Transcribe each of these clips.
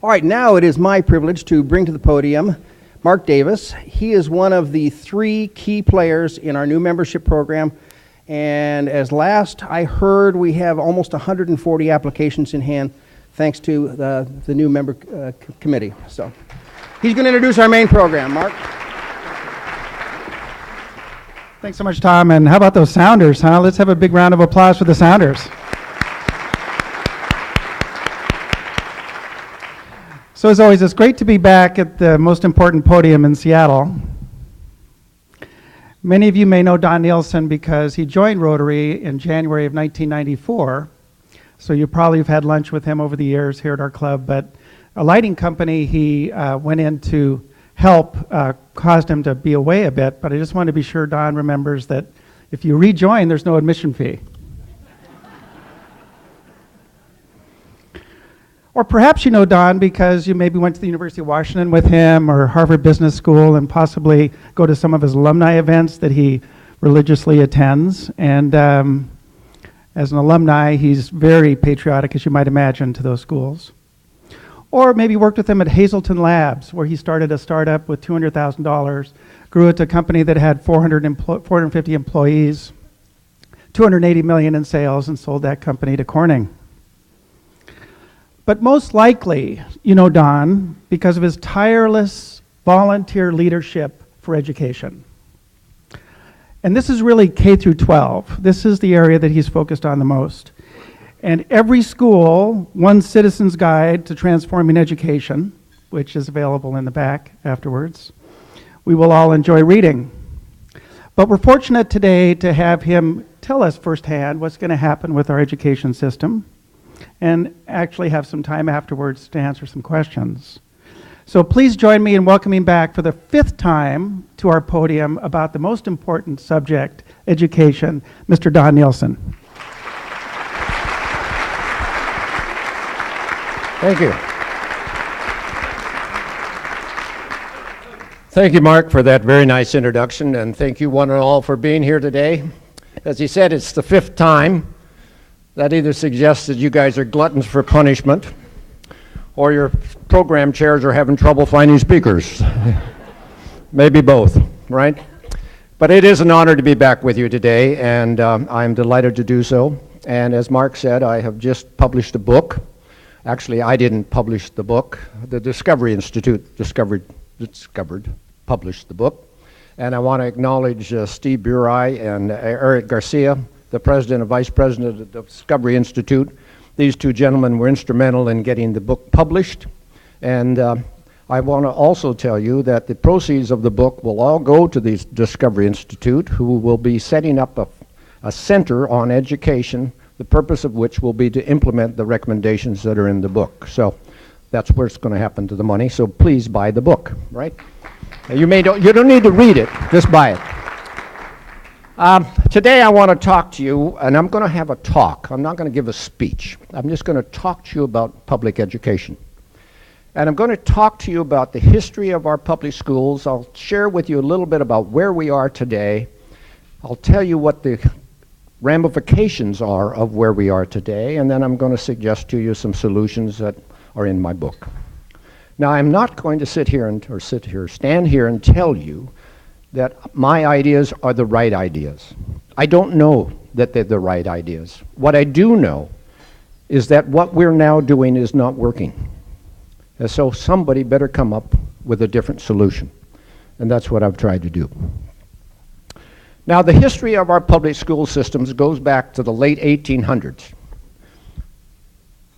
All right, now it is my privilege to bring to the podium Mark Davis. He is one of the 3 key players in our new membership program, and as last I heard, we have almost 140 applications in hand thanks to the new member committee. So he's going to introduce our main program. Mark? Thanks so much, Tom. And how about those sounders, huh? Let's have a big round of applause for the sounders. So as always, it's great to be back at the most important podium in Seattle. Many of you may know Don Nielsen because he joined Rotary in January of 1994. So you probably have had lunch with him over the years here at our club. But a lighting company he went in to help caused him to be away a bit. But I just want to be sure Don remembers that if you rejoin, there's no admission fee. Or perhaps you know Don because you maybe went to the University of Washington with him or Harvard Business School and possibly go to some of his alumni events that he religiously attends. And as an alumni, he's very patriotic, as you might imagine, to those schools. Or maybe worked with him at Hazelton Labs, where he started a startup with $200,000, grew it to a company that had 450 employees, $280 million in sales, and sold that company to Corning. But most likely, you know Don because of his tireless volunteer leadership for education. And this is really K through 12. This is the area that he's focused on the most. And every school, one citizen's guide to transforming education, which is available in the back afterwards, we will all enjoy reading. But we're fortunate today to have him tell us firsthand what's going to happen with our education system, and actually have some time afterwards to answer some questions. So please join me in welcoming back for the 5th time to our podium about the most important subject, education, Mr. Don Nielsen. Thank you. Thank you, Mark, for that very nice introduction, and thank you one and all for being here today. As he said, it's the 5th time. That either suggests that you guys are gluttons for punishment, or your program chairs are having trouble finding speakers. Maybe both, right? But it is an honor to be back with you today, and I'm delighted to do so. And as Mark said, I have just published a book. Actually, I didn't publish the book. The Discovery Institute published the book. And I want to acknowledge Steve Burai and Eric Garcia, the president and vice president of the Discovery Institute. These 2 gentlemen were instrumental in getting the book published. And I want to also tell you that the proceeds of the book will all go to the Discovery Institute, who will be setting up a center on education, the purpose of which will be to implement the recommendations that are in the book. So that's where it's going to happen to the money. So please buy the book, right? You don't need to read it, just buy it. Today I want to talk to you, and I'm going to have a talk. I'm not going to give a speech. I'm just going to talk to you about public education. And I'm going to talk to you about the history of our public schools. I'll share with you a little bit about where we are today. I'll tell you what the ramifications are of where we are today, and then I'm going to suggest to you some solutions that are in my book. Now, I'm not going to stand here and tell you that my ideas are the right ideas. I don't know that they're the right ideas. What I do know is that what we're now doing is not working. And so somebody better come up with a different solution. And that's what I've tried to do. Now, the history of our public school systems goes back to the late 1800s.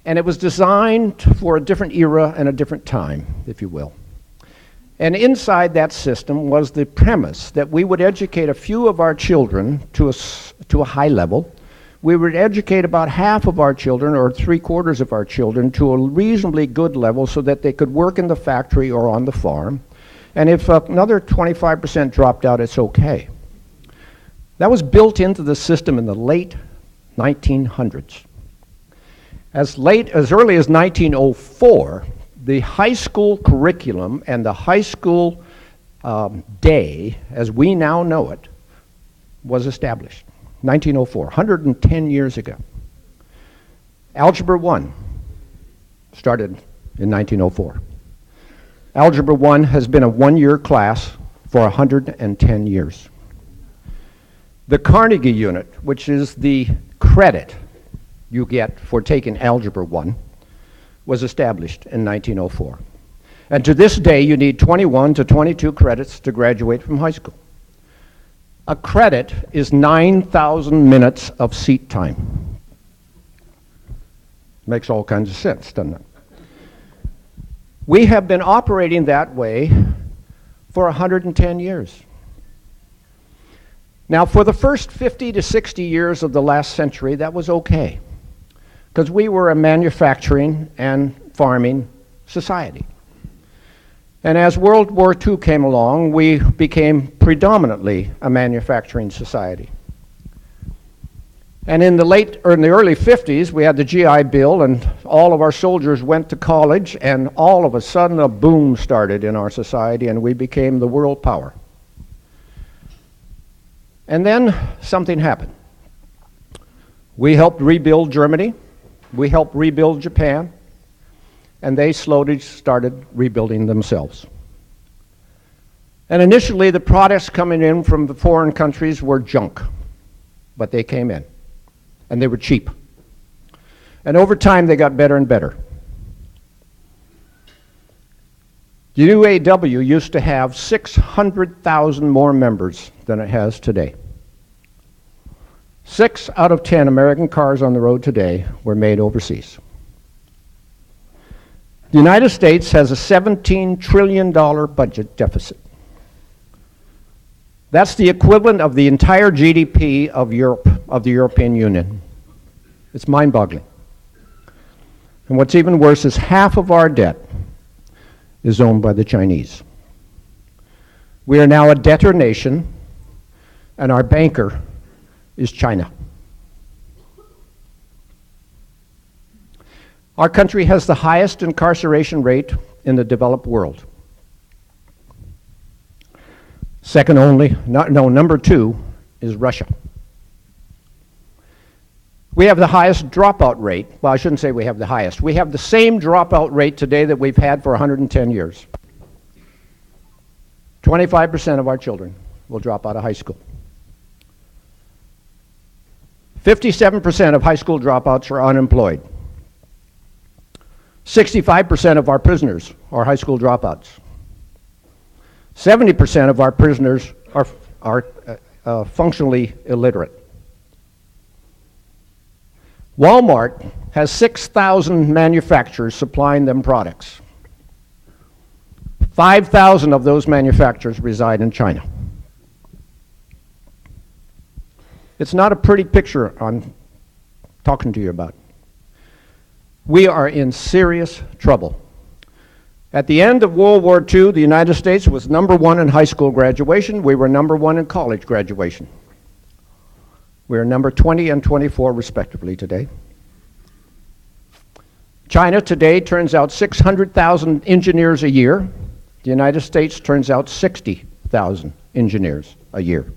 And it was designed for a different era and a different time, if you will. And inside that system was the premise that we would educate a few of our children to a high level. We would educate about half of our children or 3/4 of our children to a reasonably good level so that they could work in the factory or on the farm. And if another 25% dropped out, it's okay. That was built into the system in the late 1900s. As early as 1904, the high school curriculum and the high school day, as we now know it, was established. 1904, 110 years ago. Algebra 1 started in 1904. Algebra 1 has been a one-year class for 110 years. The Carnegie Unit, which is the credit you get for taking Algebra 1, was established in 1904. And to this day, you need 21 to 22 credits to graduate from high school. A credit is 9,000 minutes of seat time. Makes all kinds of sense, doesn't it? We have been operating that way for 110 years. Now, for the first 50 to 60 years of the last century, that was okay, because we were a manufacturing and farming society. And as World War II came along, we became predominantly a manufacturing society. And in the early 50s, we had the GI Bill, and all of our soldiers went to college, and all of a sudden a boom started in our society, and we became the world power. And then something happened. We helped rebuild Germany, we helped rebuild Japan, and they slowly started rebuilding themselves. And initially, the products coming in from the foreign countries were junk, but they came in, and they were cheap. And over time, they got better and better. The UAW used to have 600,000 more members than it has today. 6 out of 10 American cars on the road today were made overseas. The United States has a $17 trillion budget deficit. That's the equivalent of the entire GDP of Europe, of the European Union. It's mind-boggling. And what's even worse is half of our debt is owned by the Chinese. We are now a debtor nation, and our banker is China. Our country has the highest incarceration rate in the developed world. Number 2 is Russia. We have the highest dropout rate. Well, I shouldn't say we have the highest. We have the same dropout rate today that we've had for 110 years. 25% of our children will drop out of high school. 57% of high school dropouts are unemployed. 65% of our prisoners are high school dropouts. 70% of our prisoners are functionally illiterate. Walmart has 6,000 manufacturers supplying them products. 5,000 of those manufacturers reside in China. It's not a pretty picture I'm talking to you about. We are in serious trouble. At the end of World War II, the United States was number 1 in high school graduation. We were number 1 in college graduation. We are number 20 and 24 respectively today. China today turns out 600,000 engineers a year. The United States turns out 60,000 engineers a year.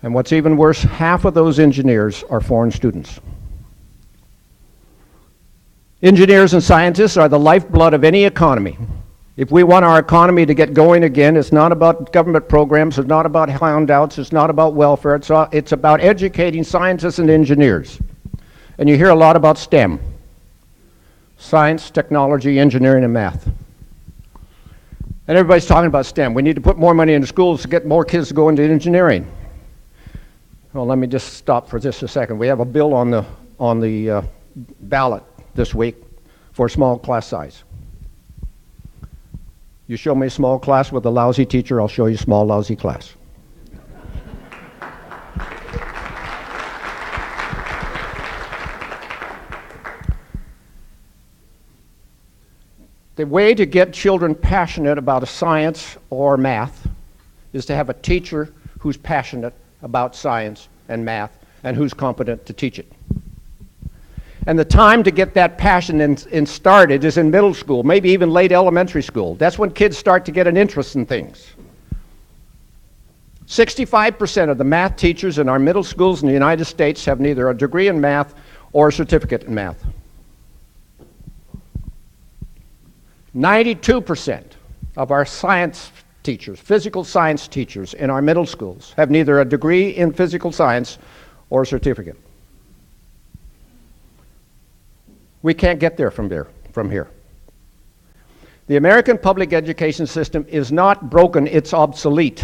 And what's even worse, half of those engineers are foreign students. Engineers and scientists are the lifeblood of any economy. If we want our economy to get going again, it's not about government programs, it's not about handouts, it's not about welfare, it's about educating scientists and engineers. And you hear a lot about STEM. Science, technology, engineering, and math. And everybody's talking about STEM. We need to put more money into schools to get more kids to go into engineering. Well, let me just stop for just a second. We have a bill on the ballot this week for small class size. You show me a small class with a lousy teacher, I'll show you a small lousy class. The way to get children passionate about a science or math is to have a teacher who's passionate about science and math and who's competent to teach it. And the time to get that passion started is in middle school, maybe even late elementary school. That's when kids start to get an interest in things. 65% of the math teachers in our middle schools in the United States have neither a degree in math or a certificate in math. 92% of our science teachers, physical science teachers in our middle schools have neither a degree in physical science or a certificate. We can't get there from here. The American public education system is not broken, it's obsolete.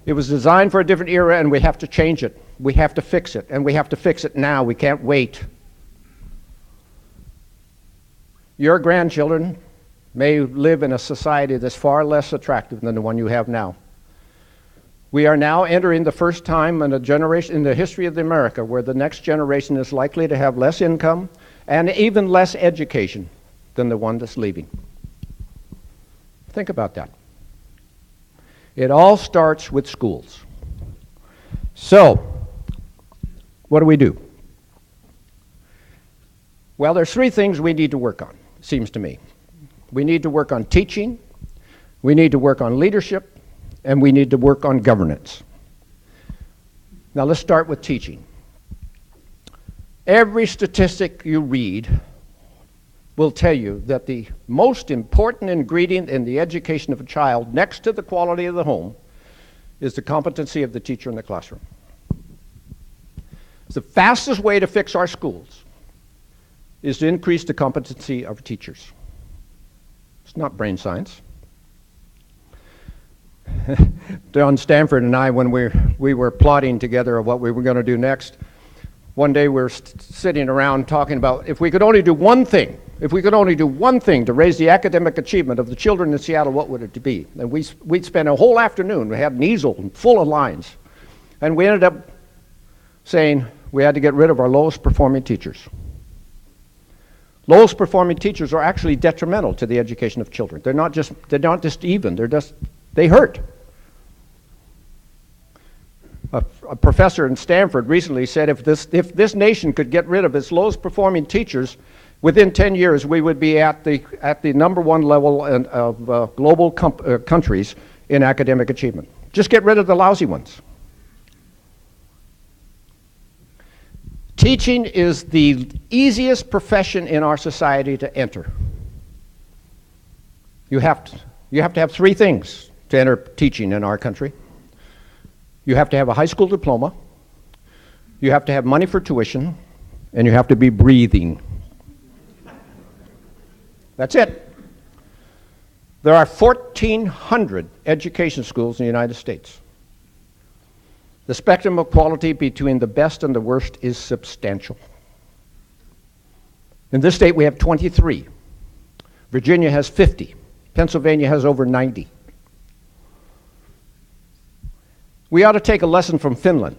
It was designed for a different era and we have to change it. We have to fix it, and we have to fix it now. We can't wait. Your grandchildren may live in a society that's far less attractive than the one you have now. We are now entering the first time in a generation in the history of America where the next generation is likely to have less income and even less education than the one that's leaving. Think about that. It all starts with schools. So, what do? Well, there's three things we need to work on, it seems to me. We need to work on teaching, we need to work on leadership, and we need to work on governance. Now let's start with teaching. Every statistic you read will tell you that the most important ingredient in the education of a child, next to the quality of the home, is the competency of the teacher in the classroom. The fastest way to fix our schools is to increase the competency of teachers. It's not brain science. Don Stanford and I, when we were plotting together what we were going to do next, one day we were sitting around talking about if we could only do one thing to raise the academic achievement of the children in Seattle, what would it be? And we'd spent a whole afternoon, we had an easel full of lines, and we ended up saying we had to get rid of our lowest performing teachers. Lowest performing teachers are actually detrimental to the education of children. They're not just even, they hurt. A professor in Stanford recently said if this nation could get rid of its lowest performing teachers, within 10 years we would be at the number one level of global countries in academic achievement. Just get rid of the lousy ones. Teaching is the easiest profession in our society to enter. You have to have three things to enter teaching in our country. You have to have a high school diploma, you have to have money for tuition, and you have to be breathing. That's it. There are 1,400 education schools in the United States. The spectrum of quality between the best and the worst is substantial. In this state we have 23. Virginia has 50. Pennsylvania has over 90. We ought to take a lesson from Finland.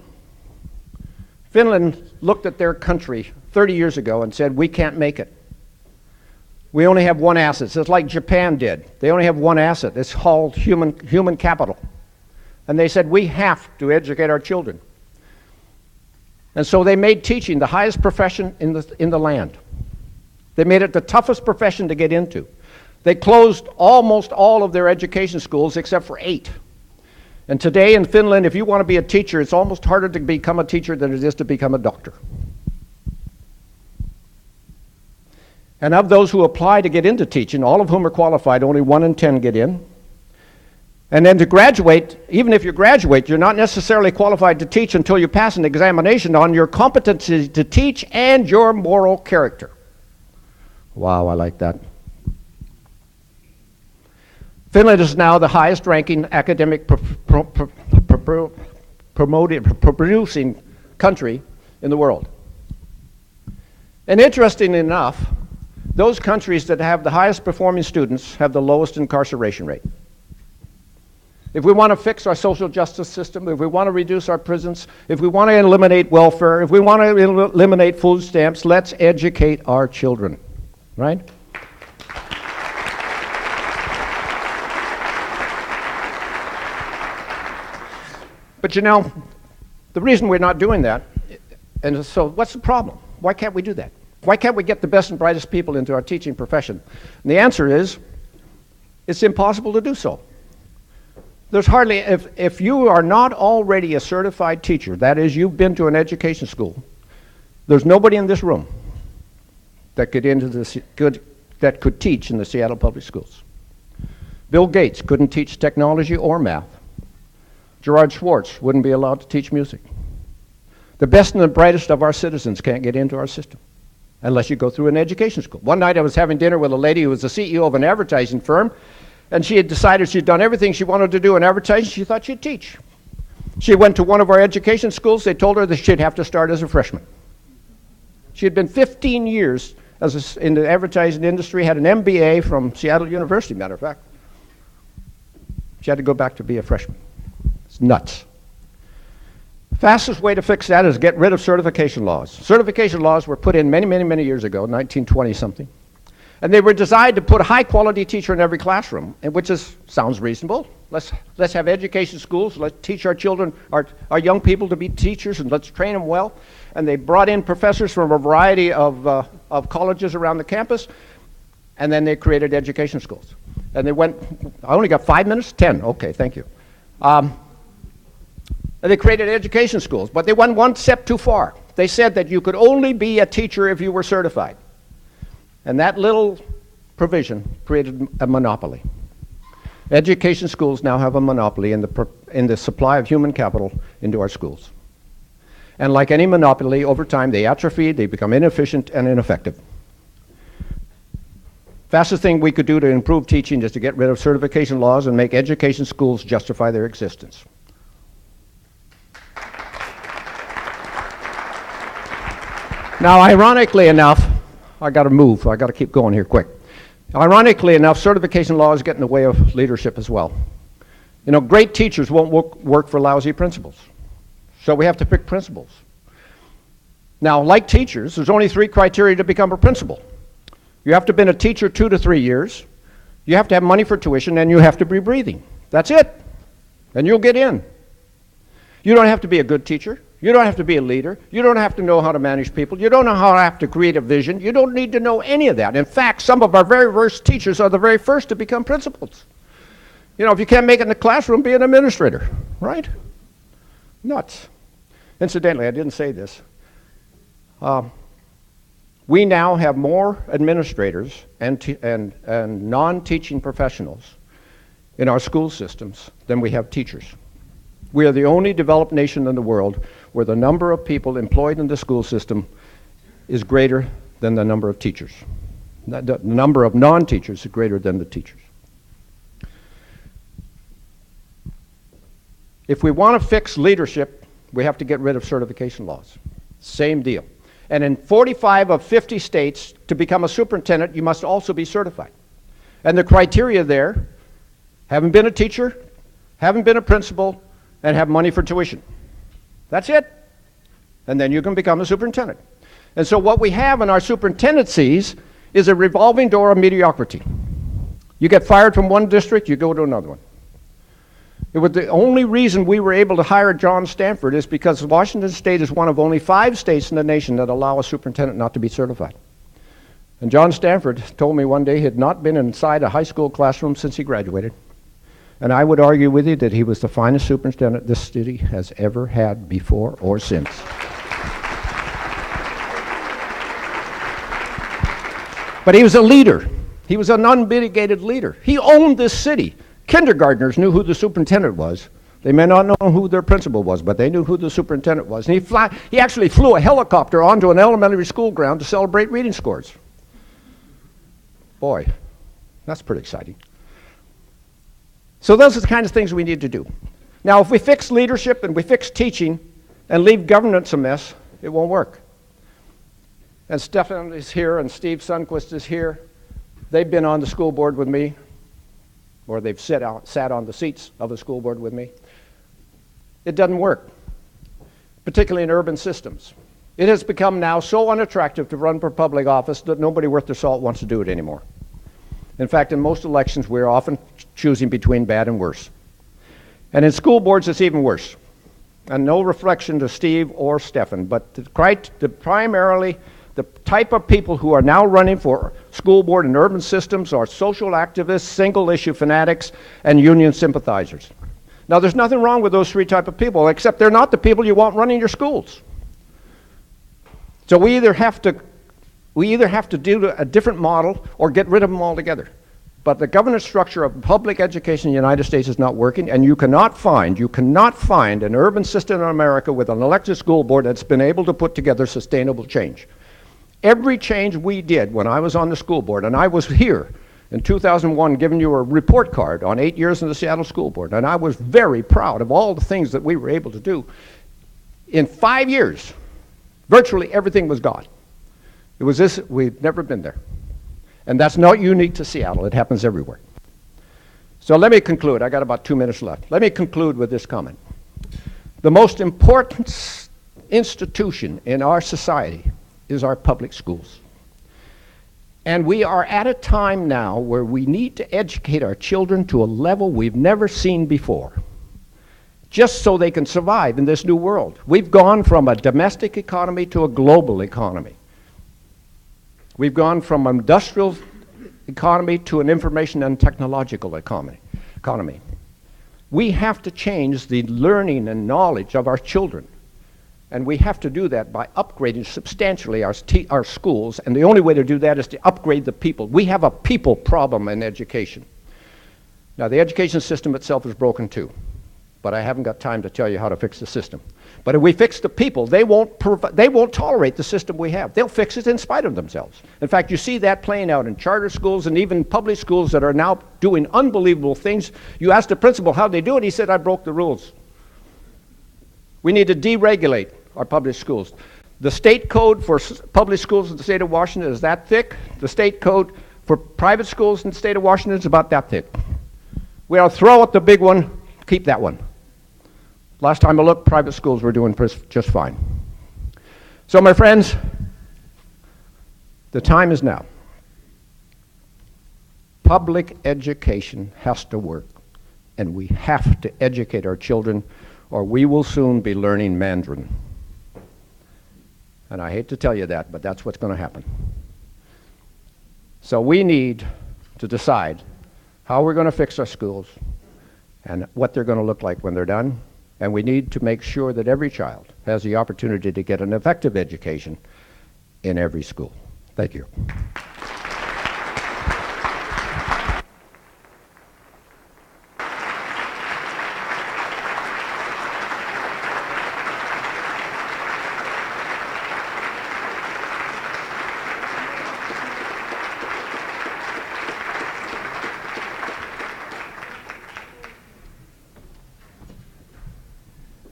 Finland looked at their country 30 years ago and said, we can't make it. We only have one asset. It's like Japan did. They only have one asset. It's called human capital. And they said, we have to educate our children. And so they made teaching the highest profession in the land. They made it the toughest profession to get into. They closed almost all of their education schools except for 8. And today in Finland, if you want to be a teacher, it's almost harder to become a teacher than it is to become a doctor. And of those who apply to get into teaching, all of whom are qualified, only 1 in 10 get in. And then to graduate, even if you graduate, you're not necessarily qualified to teach until you pass an examination on your competency to teach and your moral character. Wow, I like that. Finland is now the highest ranking academic producing country in the world. And interestingly enough, those countries that have the highest performing students have the lowest incarceration rate. If we want to fix our social justice system, if we want to reduce our prisons, if we want to eliminate welfare, if we want to eliminate food stamps, let's educate our children, right? But you know, the reason we're not doing that, and so what's the problem? Why can't we do that? Why can't we get the best and brightest people into our teaching profession? And the answer is, it's impossible to do so. There's hardly, if you are not already a certified teacher, that is, you've been to an education school, there's nobody in this room that could that could teach in the Seattle Public Schools. Bill Gates couldn't teach technology or math. Gerard Schwartz wouldn't be allowed to teach music. The best and the brightest of our citizens can't get into our system unless you go through an education school. One night I was having dinner with a lady who was the CEO of an advertising firm, and she had decided she'd done everything she wanted to do in advertising. She thought she'd teach. She went to one of our education schools. They told her that she'd have to start as a freshman. She had been 15 years in the advertising industry, had an MBA from Seattle University, matter of fact. She had to go back to be a freshman. It's nuts. Fastest way to fix that is get rid of certification laws. Certification laws were put in many years ago, 1920 something. And they were designed to put a high quality teacher in every classroom, which sounds reasonable. Let's have education schools, let's teach our children, our young people to be teachers, and let's train them well. And they brought in professors from a variety of colleges around the campus, and then they created education schools. And they went, I only got 5 minutes? 10, okay, thank you. And they created education schools, but they went one step too far. They said that you could only be a teacher if you were certified. And that little provision created a monopoly. Education schools now have a monopoly in the supply of human capital into our schools. And like any monopoly, over time they atrophy, they become inefficient and ineffective. Fastest thing we could do to improve teaching is to get rid of certification laws and make education schools justify their existence. Now, ironically enough, I got to move. I got to keep going here quick. Ironically enough, certification laws get in the way of leadership as well. You know, great teachers won't work for lousy principals. So we have to pick principals. Now, like teachers, there's only 3 criteria to become a principal. You have to have been a teacher 2 to 3 years. You have to have money for tuition, and you have to be breathing. That's it. And you'll get in. You don't have to be a good teacher. You don't have to be a leader. You don't have to know how to manage people. You don't know how to have to create a vision. You don't need to know any of that. In fact, some of our very worst teachers are the very first to become principals. You know, if you can't make it in the classroom, be an administrator, right? Nuts. Incidentally, I didn't say this. We now have more administrators and non-teaching professionals in our school systems than we have teachers. We are the only developed nation in the world where the number of people employed in the school system is greater than the number of teachers. The number of non-teachers is greater than the teachers. If we want to fix leadership, we have to get rid of certification laws. Same deal. And in 45 of 50 states, to become a superintendent, you must also be certified. And the criteria there, haven't been a teacher, haven't been a principal, and have money for tuition. That's it. And then you can become a superintendent. And so what we have in our superintendencies is a revolving door of mediocrity. You get fired from one district, you go to another one. It was the only reason we were able to hire John Stanford is because Washington State is one of only 5 states in the nation that allow a superintendent not to be certified. And John Stanford told me one day he had not been inside a high school classroom since he graduated. And I would argue with you that he was the finest superintendent this city has ever had before or since. But he was a leader. He was an unmitigated leader. He owned this city. Kindergartners knew who the superintendent was. They may not know who their principal was, but they knew who the superintendent was. And he actually flew a helicopter onto an elementary school ground to celebrate reading scores. Boy, that's pretty exciting. So those are the kinds of things we need to do. Now, if we fix leadership and we fix teaching and leave governance a mess, it won't work. And Stefan is here and Steve Sundquist is here. They've been on the school board with me, or they've sat on the seats of the school board with me. It doesn't work, particularly in urban systems. It has become now so unattractive to run for public office that nobody worth their salt wants to do it anymore. In fact, in most elections, we're often choosing between bad and worse. And in school boards, it's even worse. And no reflection to Steve or Stefan, but primarily the type of people who are now running for school board in urban systems are social activists, single-issue fanatics, and union sympathizers. Now, there's nothing wrong with those 3 types of people, except they're not the people you want running your schools. So we either have to We either have to do a different model or get rid of them altogether. But the governance structure of public education in the United States is not working, and you cannot find an urban system in America with an elected school board that's been able to put together sustainable change. Every change we did when I was on the school board, and I was here in 2001 giving you a report card on 8 years in the Seattle School Board, and I was very proud of all the things that we were able to do. In 5 years, virtually everything was gone. It was this, we've never been there. And that's not unique to Seattle, it happens everywhere. So let me conclude, I got about 2 minutes left. Let me conclude with this comment. The most important institution in our society is our public schools. And we are at a time now where we need to educate our children to a level we've never seen before, just so they can survive in this new world. We've gone from a domestic economy to a global economy. We've gone from an industrial economy to an information and technological economy. We have to change the learning and knowledge of our children. And we have to do that by upgrading substantially our schools. And the only way to do that is to upgrade the people. We have a people problem in education. Now, the education system itself is broken too. But I haven't got time to tell you how to fix the system. But if we fix the people, they won't tolerate the system we have. They'll fix it in spite of themselves. In fact, you see that playing out in charter schools and even public schools that are now doing unbelievable things. You ask the principal how they do it, he said, I broke the rules. We need to deregulate our public schools. The state code for public schools in the state of Washington is that thick. The state code for private schools in the state of Washington is about that thick. We'll throw out the big one, keep that one. Last time I looked, private schools were doing just fine. So my friends, the time is now. Public education has to work, and we have to educate our children, or we will soon be learning Mandarin. And I hate to tell you that, but that's what's going to happen. So we need to decide how we're going to fix our schools and what they're going to look like when they're done. And we need to make sure that every child has the opportunity to get an effective education in every school. Thank you.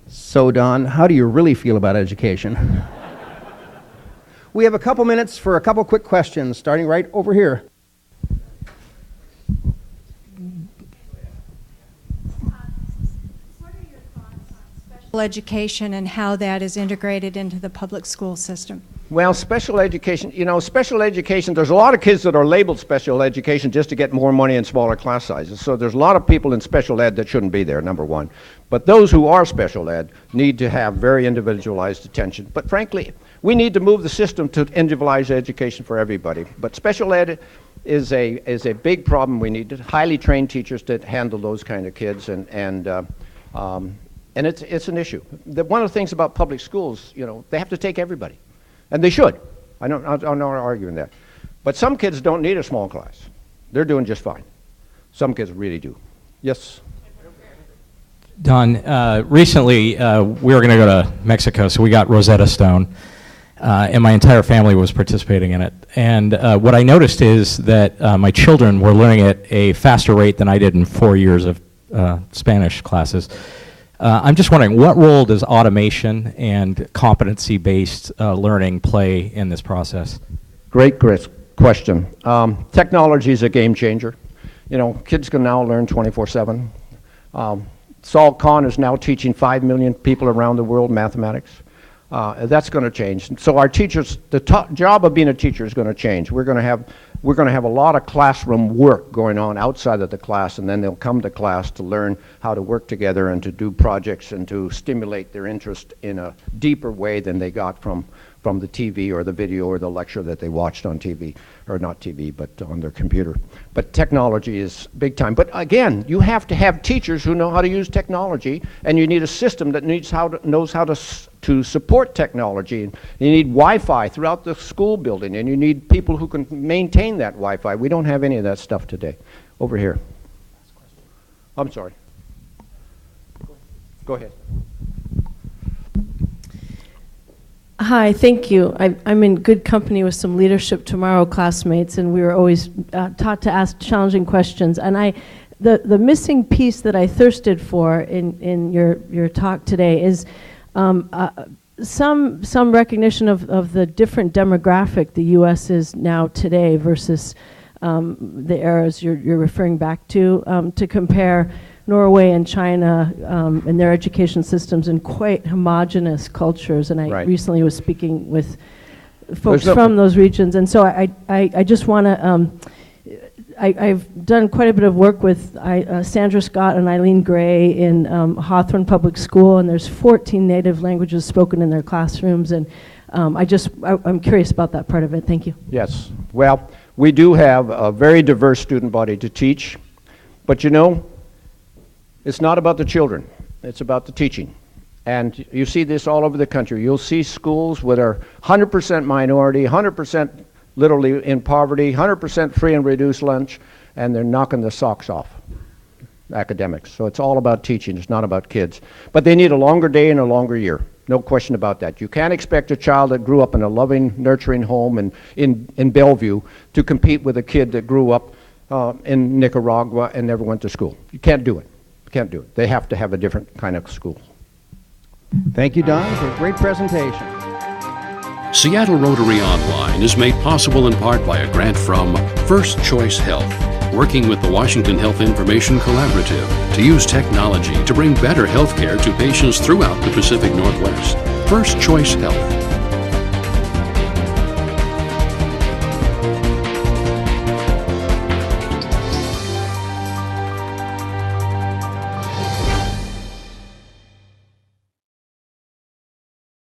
So, Don, how do you really feel about education? We have a couple minutes for a couple quick questions, starting right over here. What are your thoughts on special education and how that is integrated into the public school system? Well, special education, there's a lot of kids that are labeled special education just to get more money and smaller class sizes. So there's a lot of people in special ed that shouldn't be there, number one. But those who are special ed need to have very individualized attention. But frankly, we need to move the system to individualized education for everybody. But special ed is a big problem. We need highly trained teachers to handle those kind of kids, and it's an issue. One of the things about public schools, they have to take everybody. And they should. I'm not arguing that. But some kids don't need a small class. They're doing just fine. Some kids really do. Yes? Don, recently we were going to go to Mexico, so we got Rosetta Stone, and my entire family was participating in it. And what I noticed is that my children were learning at a faster rate than I did in 4 years of Spanish classes. I'm just wondering, what role does automation and competency-based learning play in this process? Great question. Technology is a game changer. Kids can now learn 24/7. Saul Kahn is now teaching 5 million people around the world mathematics. That's going to change. So our teachers, the job of being a teacher is going to change. We're going to have a lot of classroom work going on outside of the class, and then they'll come to class to learn how to work together and to do projects and to stimulate their interest in a deeper way than they got from the TV or the video or the lecture that they watched on TV, or not TV, but on their computer. But technology is big time. But again, you have to have teachers who know how to use technology, and you need a system that knows how to to support technology. And you need Wi-Fi throughout the school building, and you need people who can maintain that Wi-Fi. We don't have any of that stuff today. Over here. I'm sorry. Go ahead. Hi, thank you. I'm in good company with some Leadership Tomorrow classmates, and we were always taught to ask challenging questions. And the missing piece that I thirsted for in your talk today is some recognition of the different demographic the U.S. is now today versus the eras you're referring back to compare Norway and China and their education systems in quite homogenous cultures. And I recently was speaking with folks from those regions. And so I just want to, I've done quite a bit of work with Sandra Scott and Eileen Gray in Hawthorne Public School, and there's 14 native languages spoken in their classrooms. And I'm curious about that part of it. Thank you. Yes. Well, we do have a very diverse student body to teach, but you know, it's not about the children, it's about the teaching. And you see this all over the country. You'll see schools that are 100% minority, 100% literally in poverty, 100% free and reduced lunch, and they're knocking the socks off academics. So it's all about teaching, it's not about kids. But they need a longer day and a longer year. No question about that. You can't expect a child that grew up in a loving, nurturing home in Bellevue to compete with a kid that grew up in Nicaragua and never went to school. You can't do it. Can't do it. They have to have a different kind of school. Thank you, Don, for a great presentation. Seattle Rotary Online is made possible in part by a grant from First Choice Health, working with the Washington Health Information Collaborative to use technology to bring better health care to patients throughout the Pacific Northwest. First Choice Health.